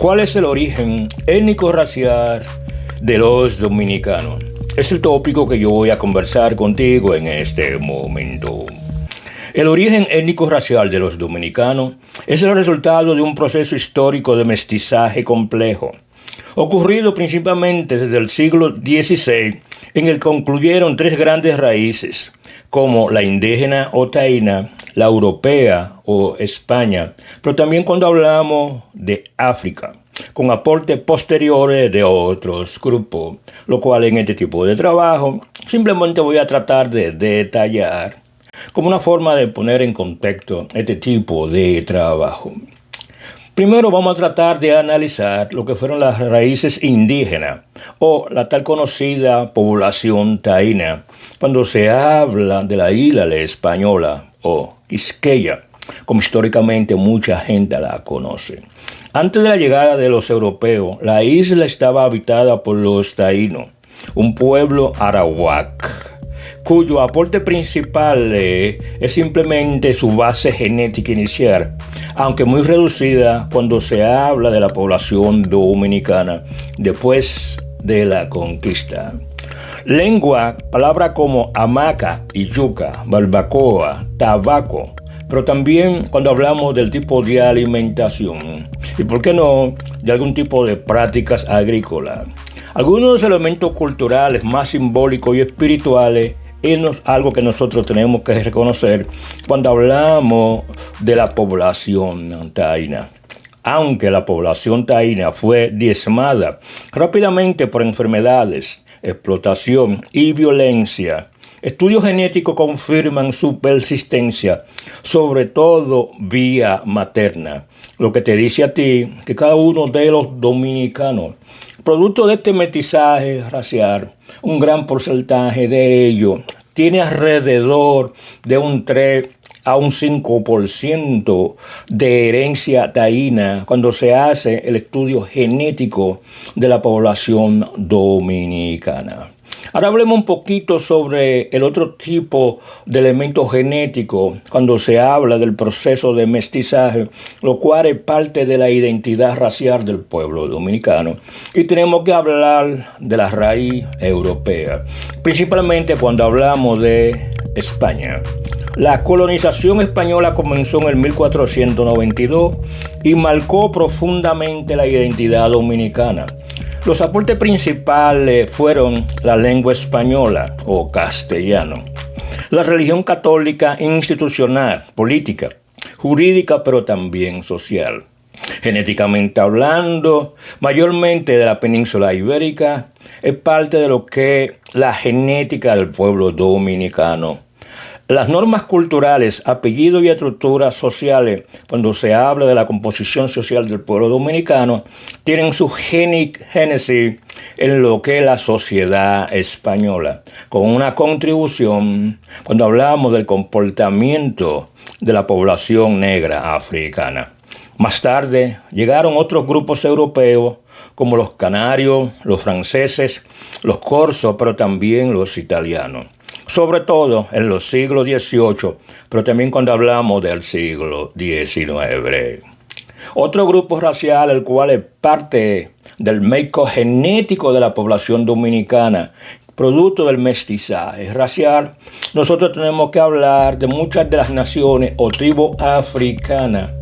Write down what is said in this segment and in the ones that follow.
¿Cuál es el origen étnico-racial de los dominicanos? Es el tópico que yo voy a conversar contigo en este momento. El origen étnico-racial de los dominicanos es el resultado de un proceso histórico de mestizaje complejo, ocurrido principalmente desde el siglo XVI, en el que concluyeron tres grandes raíces, como la indígena o taína, la europea o España, pero también cuando hablamos de África, con aportes posteriores de otros grupos, lo cual en este tipo de trabajo simplemente voy a tratar de detallar como una forma de poner en contexto este tipo de trabajo. Primero vamos a tratar de analizar lo que fueron las raíces indígenas o la tal conocida población taína, cuando se habla de la isla española o Quisqueya, como históricamente mucha gente la conoce. Antes de la llegada de los europeos, la isla estaba habitada por los taínos, un pueblo arawak, cuyo aporte principal es simplemente su base genética inicial, aunque muy reducida cuando se habla de la población dominicana después de la conquista. Lengua, palabras como hamaca y yuca, barbacoa, tabaco, pero también cuando hablamos del tipo de alimentación y, por qué no, de algún tipo de prácticas agrícolas. Algunos de los elementos culturales más simbólicos y espirituales es algo que nosotros tenemos que reconocer cuando hablamos de la población taína. Aunque la población taína fue diezmada rápidamente por enfermedades, explotación y violencia, estudios genéticos confirman su persistencia, sobre todo vía materna, lo que te dice a ti que cada uno de los dominicanos, producto de este mestizaje racial, un gran porcentaje de ellos tiene alrededor de un 3 a un 5% de herencia taína cuando se hace el estudio genético de la población dominicana. Ahora hablemos un poquito sobre el otro tipo de elementos genéticos cuando se habla del proceso de mestizaje, lo cual es parte de la identidad racial del pueblo dominicano. Y tenemos que hablar de la raíz europea, principalmente cuando hablamos de España. La colonización española comenzó en el 1492 y marcó profundamente la identidad dominicana. Los aportes principales fueron la lengua española o castellano, la religión católica institucional, política, jurídica, pero también social. Genéticamente hablando, mayormente de la península ibérica, es parte de lo que es la genética del pueblo dominicano. Las normas culturales, apellidos y estructuras sociales, cuando se habla de la composición social del pueblo dominicano, tienen su génesis en lo que es la sociedad española, con una contribución cuando hablamos del comportamiento de la población negra africana. Más tarde llegaron otros grupos europeos como los canarios, los franceses, los corsos, pero también los italianos. Sobre todo en los siglos XVIII, pero también cuando hablamos del siglo XIX. Otro grupo racial, el cual es parte del makeup genético de la población dominicana, producto del mestizaje racial, nosotros tenemos que hablar de muchas de las naciones o tribus africanas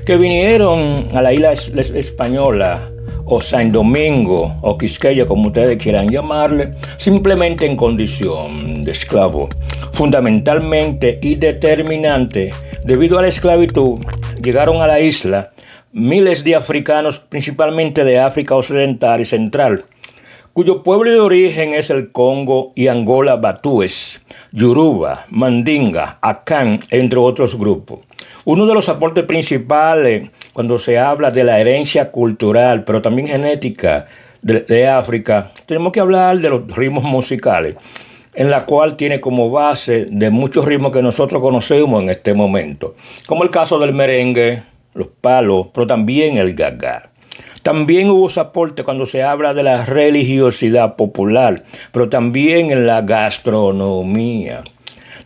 que vinieron a la isla española, o San Domingo, o Quisqueya, como ustedes quieran llamarle, simplemente en condición de esclavo. Fundamentalmente y determinante, debido a la esclavitud, llegaron a la isla miles de africanos, principalmente de África Occidental y Central, cuyo pueblo de origen es el Congo y Angola Batúes, Yoruba, Mandinga, Akan, entre otros grupos. Uno de los aportes principales cuando se habla de la herencia cultural, pero también genética de África, tenemos que hablar de los ritmos musicales, en la cual tiene como base de muchos ritmos que nosotros conocemos en este momento, como el caso del merengue, los palos, pero también el gagá. También hubo su aporte cuando se habla de la religiosidad popular, pero también en la gastronomía.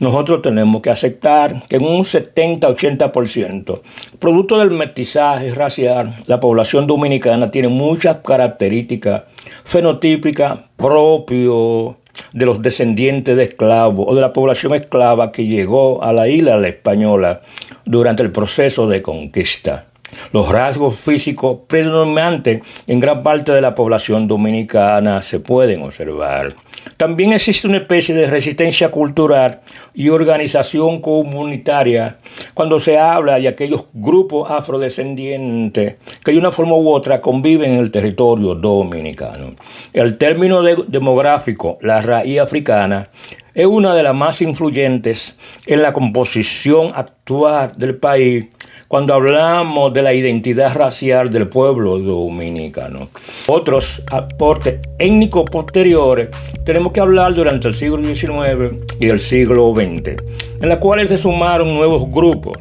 nosotros tenemos que aceptar que en un 70-80%, producto del mestizaje racial, la población dominicana tiene muchas características fenotípicas propias de los descendientes de esclavos o de la población esclava que llegó a la isla española durante el proceso de conquista. Los rasgos físicos predominantes en gran parte de la población dominicana se pueden observar. También existe una especie de resistencia cultural y organización comunitaria cuando se habla de aquellos grupos afrodescendientes que de una forma u otra conviven en el territorio dominicano. El término demográfico, la raíz africana, es una de las más influyentes en la composición actual del país cuando hablamos de la identidad racial del pueblo dominicano. Otros aportes étnicos posteriores tenemos que hablar durante el siglo XIX y el siglo XX, en los cuales se sumaron nuevos grupos,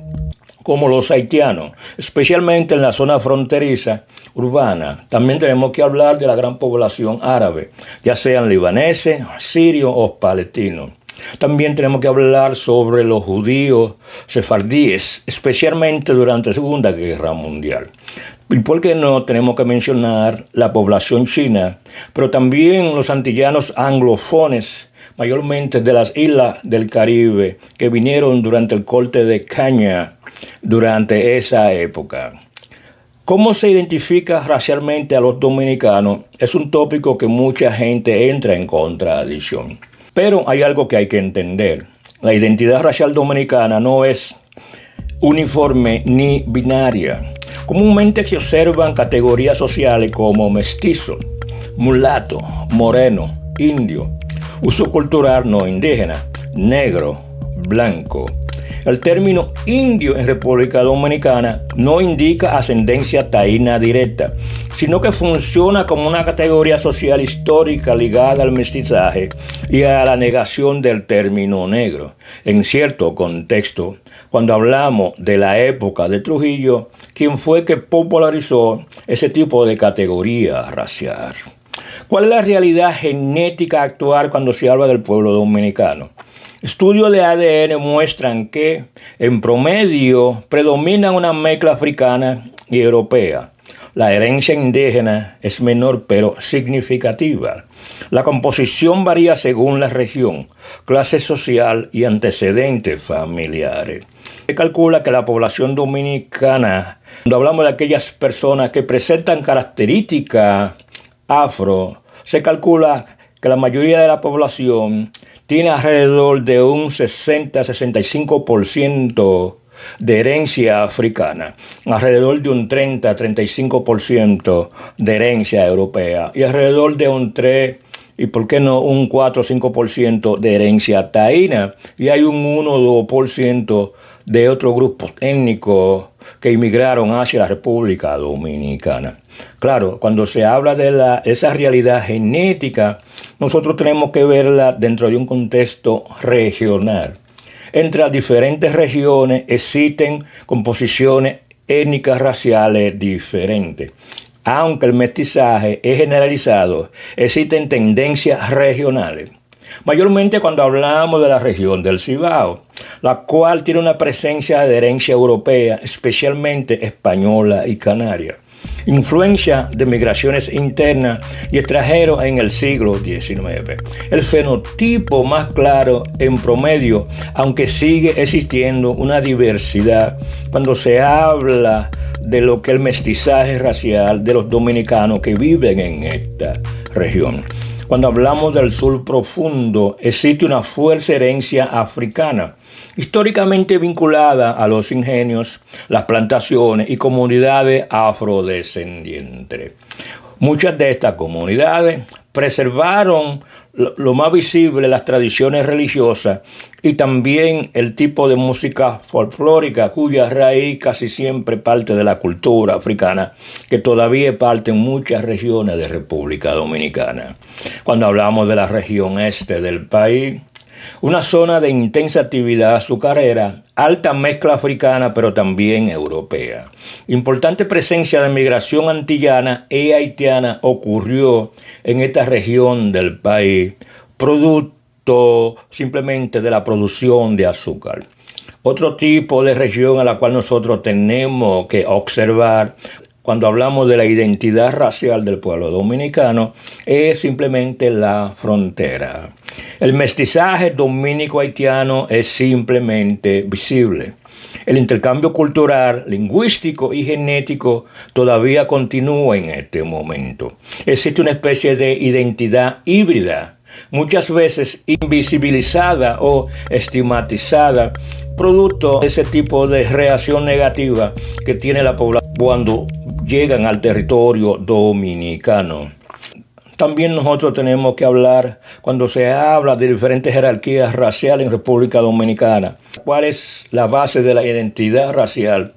como los haitianos, especialmente en la zona fronteriza urbana. También tenemos que hablar de la gran población árabe, ya sean libaneses, sirios o palestinos. También tenemos que hablar sobre los judíos sefardíes, especialmente durante la Segunda Guerra Mundial. ¿Y por qué no tenemos que mencionar la población china, pero también los antillanos anglofones, mayormente de las islas del Caribe, que vinieron durante el corte de caña durante esa época? ¿Cómo se identifica racialmente a los dominicanos? Es un tópico que mucha gente entra en contradicción. Pero hay algo que hay que entender. La identidad racial dominicana no es uniforme ni binaria. Comúnmente se observan categorías sociales como mestizo, mulato, moreno, indio, uso cultural no indígena, negro, blanco. El término indio en República Dominicana no indica ascendencia taína directa, sino que funciona como una categoría social histórica ligada al mestizaje y a la negación del término negro. En cierto contexto, cuando hablamos de la época de Trujillo, ¿quién fue que popularizó ese tipo de categoría racial? ¿Cuál es la realidad genética actual cuando se habla del pueblo dominicano? Estudios de ADN muestran que, en promedio, predomina una mezcla africana y europea. La herencia indígena es menor pero significativa. La composición varía según la región, clase social y antecedentes familiares. Se calcula que la población dominicana, cuando hablamos de aquellas personas que presentan características afro, se calcula que la mayoría de la población tiene alrededor de un 60-65% de herencia africana, alrededor de un 30-35% de herencia europea y alrededor de un 3 y por qué no un 4-5% de herencia taína, y hay un 1-2% de otros grupos étnicos que inmigraron hacia la República Dominicana. Claro, cuando se habla de esa realidad genética, nosotros tenemos que verla dentro de un contexto regional. Entre las diferentes regiones existen composiciones étnicas raciales diferentes. Aunque el mestizaje es generalizado, existen tendencias regionales. Mayormente cuando hablamos de la región del Cibao, la cual tiene una presencia de herencia europea, especialmente española y canaria. Influencia de migraciones internas y extranjeros en el siglo XIX. El fenotipo más claro en promedio, aunque sigue existiendo una diversidad cuando se habla de lo que es el mestizaje racial de los dominicanos que viven en esta región. Cuando hablamos del sur profundo, existe una fuerte herencia africana, históricamente vinculada a los ingenios, las plantaciones y comunidades afrodescendientes. Muchas de estas comunidades preservaron lo más visible, las tradiciones religiosas y también el tipo de música folclórica cuya raíz casi siempre parte de la cultura africana, que todavía parte en muchas regiones de República Dominicana. Cuando hablamos de la región este del país, una zona de intensa actividad azucarera, alta mezcla africana pero también europea. Importante presencia de migración antillana y haitiana ocurrió en esta región del país, producto producto simplemente de la producción de azúcar. Otro tipo de región a la cual nosotros tenemos que observar cuando hablamos de la identidad racial del pueblo dominicano es simplemente la frontera. El mestizaje dominico-haitiano es simplemente visible. El intercambio cultural, lingüístico y genético todavía continúa en este momento. Existe una especie de identidad híbrida, muchas veces invisibilizada o estigmatizada, producto de ese tipo de reacción negativa que tiene la población cuando llegan al territorio dominicano. También nosotros tenemos que hablar, cuando se habla de diferentes jerarquías raciales en República Dominicana, ¿cuál es la base de la identidad racial?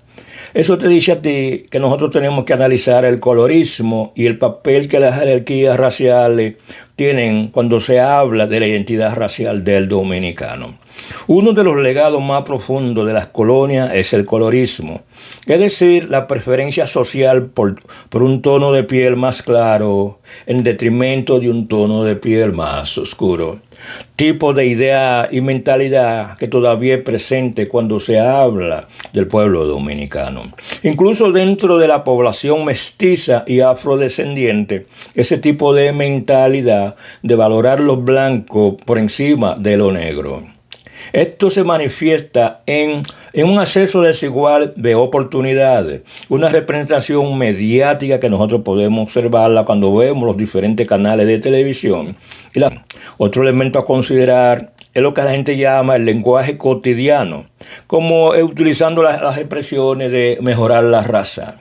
Eso te dice a ti que nosotros tenemos que analizar el colorismo y el papel que las jerarquías raciales tienen cuando se habla de la identidad racial del dominicano. Uno de los legados más profundos de las colonias es el colorismo, es decir, la preferencia social por un tono de piel más claro en detrimento de un tono de piel más oscuro. Tipo de idea y mentalidad que todavía es presente cuando se habla del pueblo dominicano. Incluso dentro de la población mestiza y afrodescendiente, ese tipo de mentalidad de valorar lo blanco por encima de lo negro. Esto se manifiesta en un acceso desigual de oportunidades, una representación mediática que nosotros podemos observarla cuando vemos los diferentes canales de televisión. Otro elemento a considerar es lo que la gente llama el lenguaje cotidiano, como utilizando las expresiones de mejorar la raza.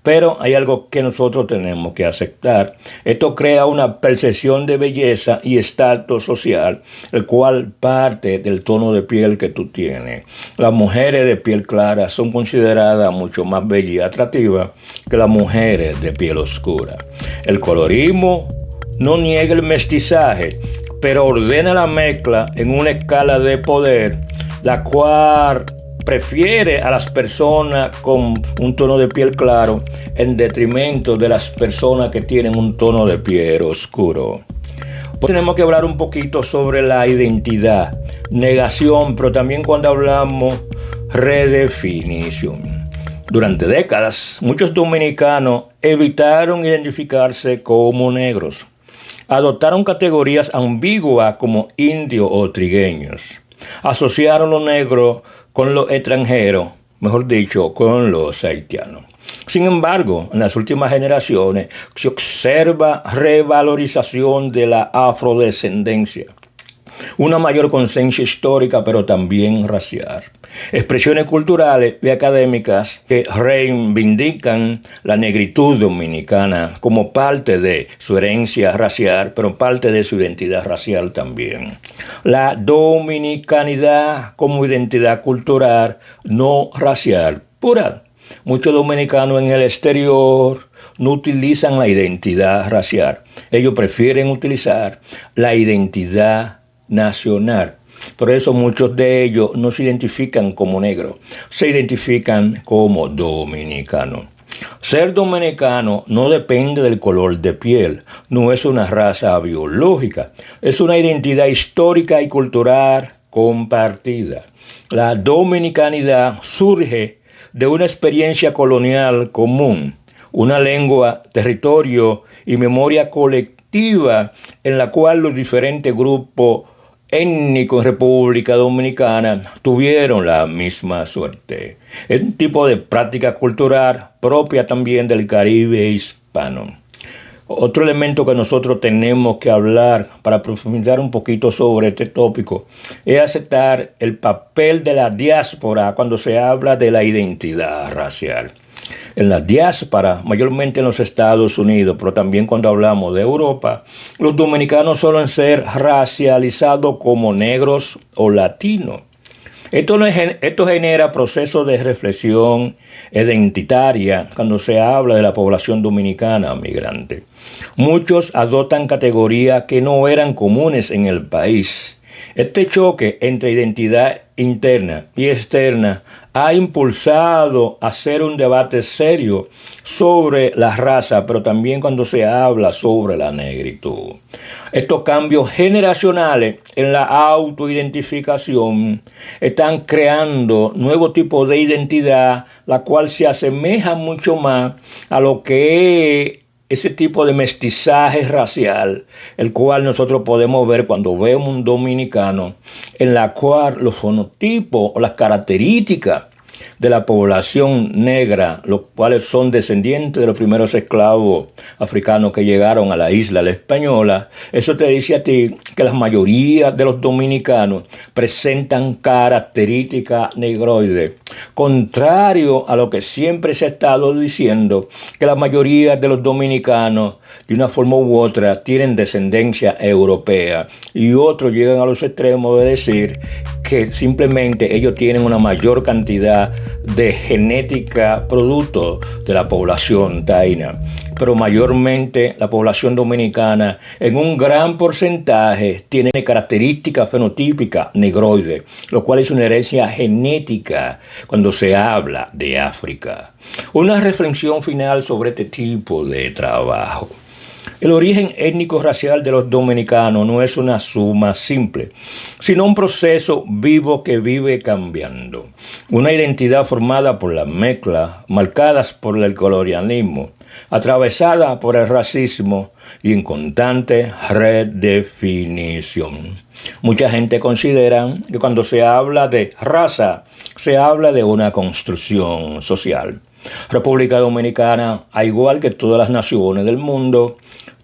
Pero hay algo que nosotros tenemos que aceptar. Esto crea una percepción de belleza y estatus social, el cual parte del tono de piel que tú tienes. Las mujeres de piel clara son consideradas mucho más bellas y atractivas que las mujeres de piel oscura. El colorismo no niega el mestizaje, pero ordena la mezcla en una escala de poder, la cual prefiere a las personas con un tono de piel claro en detrimento de las personas que tienen un tono de piel oscuro. Pues tenemos que hablar un poquito sobre la identidad, negación, pero también cuando hablamos redefinición. Durante décadas, muchos dominicanos evitaron identificarse como negros. Adoptaron categorías ambiguas como indios o trigueños. Asociaron lo negro con los extranjeros, mejor dicho, con los haitianos. Sin embargo, en las últimas generaciones se observa revalorización de la afrodescendencia, una mayor conciencia histórica, pero también racial. Expresiones culturales y académicas que reivindican la negritud dominicana como parte de su herencia racial, pero parte de su identidad racial también. La dominicanidad como identidad cultural no racial pura. Muchos dominicanos en el exterior no utilizan la identidad racial. Ellos prefieren utilizar la identidad nacional. Por eso muchos de ellos no se identifican como negros, se identifican como dominicanos. Ser dominicano no depende del color de piel, no es una raza biológica, es una identidad histórica y cultural compartida. La dominicanidad surge de una experiencia colonial común, una lengua, territorio y memoria colectiva en la cual los diferentes grupos étnicos en República Dominicana tuvieron la misma suerte. Es un tipo de práctica cultural propia también del Caribe hispano. Otro elemento que nosotros tenemos que hablar para profundizar un poquito sobre este tópico es aceptar el papel de la diáspora cuando se habla de la identidad racial. En la diáspora, mayormente en los Estados Unidos, pero también cuando hablamos de Europa, los dominicanos suelen ser racializados como negros o latinos. Esto genera procesos de reflexión identitaria cuando se habla de la población dominicana migrante. Muchos adoptan categorías que no eran comunes en el país. Este choque entre identidad interna y externa ha impulsado hacer un debate serio sobre la raza, pero también cuando se habla sobre la negritud. Estos cambios generacionales en la autoidentificación están creando nuevos tipos de identidad, la cual se asemeja mucho más a lo que es ese tipo de mestizaje racial, el cual nosotros podemos ver cuando vemos un dominicano, en la cual los fenotipos o las características de la población negra, los cuales son descendientes de los primeros esclavos africanos que llegaron a la isla La Española, eso te dice a ti que la mayoría de los dominicanos presentan características negroides, contrario a lo que siempre se ha estado diciendo, que la mayoría de los dominicanos de una forma u otra tienen descendencia europea, y otros llegan a los extremos de decir que simplemente ellos tienen una mayor cantidad de genética producto de la población taína. Pero mayormente la población dominicana en un gran porcentaje tiene características fenotípicas negroides, lo cual es una herencia genética cuando se habla de África. Una reflexión final sobre este tipo de trabajo. El origen étnico-racial de los dominicanos no es una suma simple, sino un proceso vivo que vive cambiando. Una identidad formada por las mezclas, marcadas por el colonialismo, atravesada por el racismo y en constante redefinición. Mucha gente considera que cuando se habla de raza, se habla de una construcción social. República Dominicana, al igual que todas las naciones del mundo,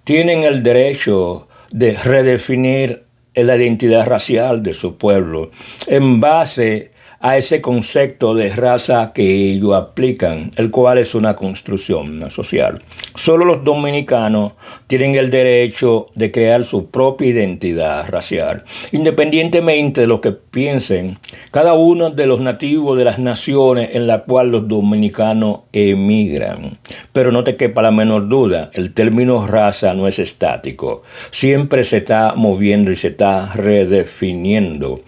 tienen el derecho de redefinir la identidad racial de su pueblo en base a ese concepto de raza que ellos aplican, el cual es una construcción social. Solo los dominicanos tienen el derecho de crear su propia identidad racial, independientemente de lo que piensen cada uno de los nativos de las naciones en las cuales los dominicanos emigran. Pero no te quepa la menor duda, el término raza no es estático, siempre se está moviendo y se está redefiniendo.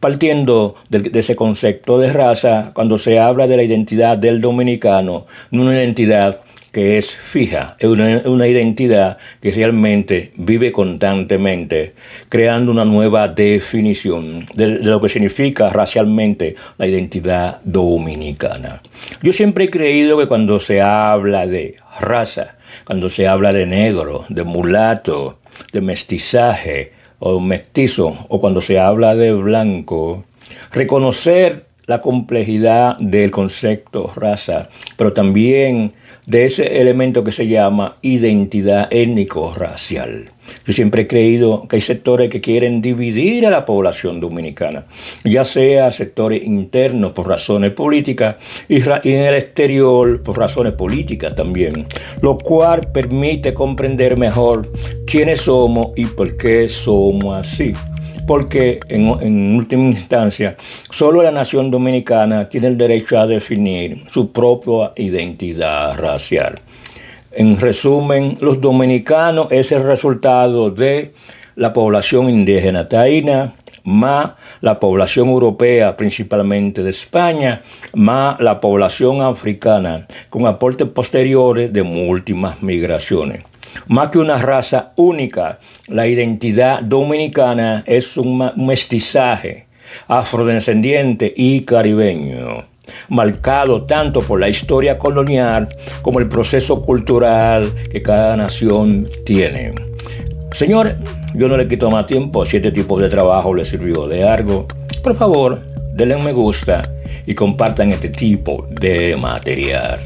Partiendo de ese concepto de raza, cuando se habla de la identidad del dominicano, no una identidad que es fija, es una identidad que realmente vive constantemente, creando una nueva definición de lo que significa racialmente la identidad dominicana. Yo siempre he creído que cuando se habla de raza, cuando se habla de negro, de mulato, de mestizaje, o mestizo, o cuando se habla de blanco, reconocer la complejidad del concepto raza, pero también de ese elemento que se llama identidad étnico-racial. Yo siempre he creído que hay sectores que quieren dividir a la población dominicana, ya sea sectores internos por razones políticas y en el exterior por razones políticas también, lo cual permite comprender mejor quiénes somos y por qué somos así. Porque en última instancia, solo la nación dominicana tiene el derecho a definir su propia identidad racial. En resumen, los dominicanos es el resultado de la población indígena taína, más la población europea, principalmente de España, más la población africana, con aportes posteriores de múltiples migraciones. Más que una raza única, la identidad dominicana es un mestizaje afrodescendiente y caribeño, marcado tanto por la historia colonial como el proceso cultural que cada nación tiene. Señores, yo no le quito más tiempo. Si este tipo de trabajo les sirvió de algo, por favor, denle un me gusta y compartan este tipo de material.